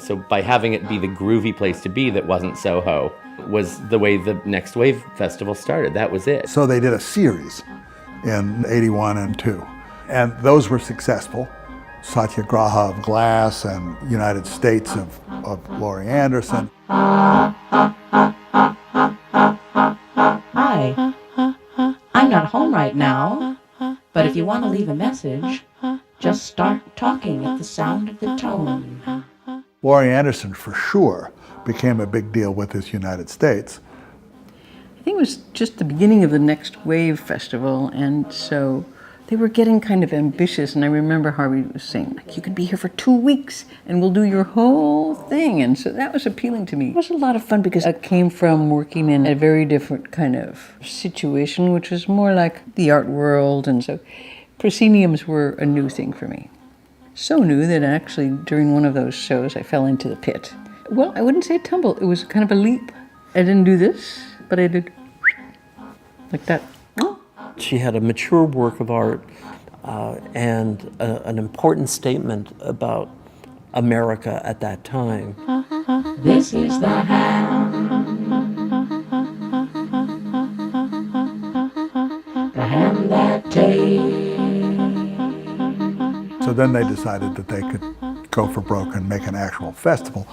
So by having it be the groovy place to be that wasn't Soho was the way the Next Wave Festival started. That was it. So they did a series in 81 and 2. And those were successful. Satyagraha of Glass and United States of Laurie Anderson. Hi, I'm not home right now, but if you want to leave a message, just start talking at the sound of the tone. Laurie Anderson, for sure, became a big deal with his United States. I think it was just the beginning of the Next Wave Festival, and so they were getting kind of ambitious, and I remember Harvey was saying, like, you could be here for 2 weeks, and we'll do your whole thing, and so that was appealing to me. It was a lot of fun because I came from working in a very different kind of situation, which was more like the art world, and so prosceniums were a new thing for me. So new that actually during one of those shows I fell into the pit. Well, I wouldn't say a tumble, it was kind of a leap. I didn't do this, but I did like that. She had a mature work of art and an important statement about America at that time. This is the hand that takes. So then they decided that they could go for broke and make an actual festival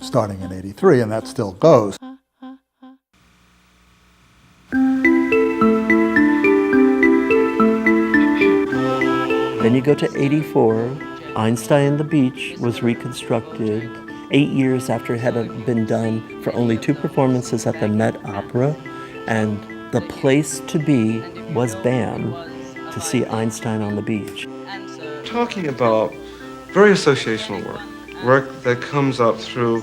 starting in 83, and that still goes. Then you go to 84, Einstein on the Beach was reconstructed 8 years after it had been done for only 2 performances at the Met Opera, and the place to be was BAM, to see Einstein on the Beach. Talking about very associational work that comes up through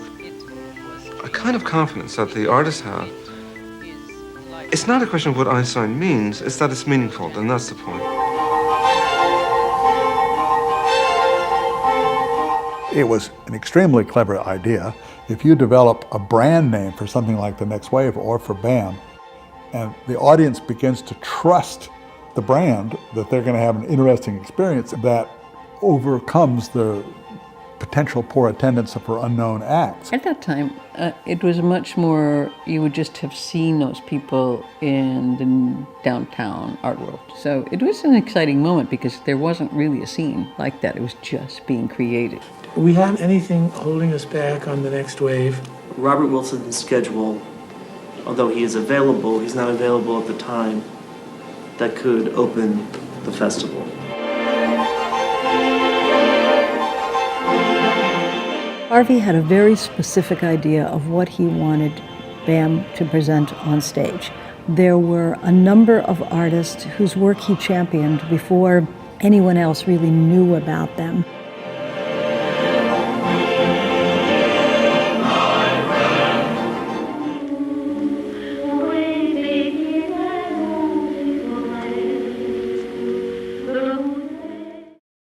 a kind of confidence that the artists have. It's not a question of what Einstein means, it's that it's meaningful, and that's the point. It was an extremely clever idea. If you develop a brand name for something like the Next Wave or for BAM, and the audience begins to trust the brand, that they're going to have an interesting experience that overcomes the potential poor attendance for unknown acts. At that time, it was much more, you would just have seen those people in the downtown art world. So it was an exciting moment because there wasn't really a scene like that. It was just being created. Do we have anything holding us back on the Next Wave? Robert Wilson's schedule, although he is available, he's not available at the time that could open the festival. Harvey had a very specific idea of what he wanted BAM to present on stage. There were a number of artists whose work he championed before anyone else really knew about them.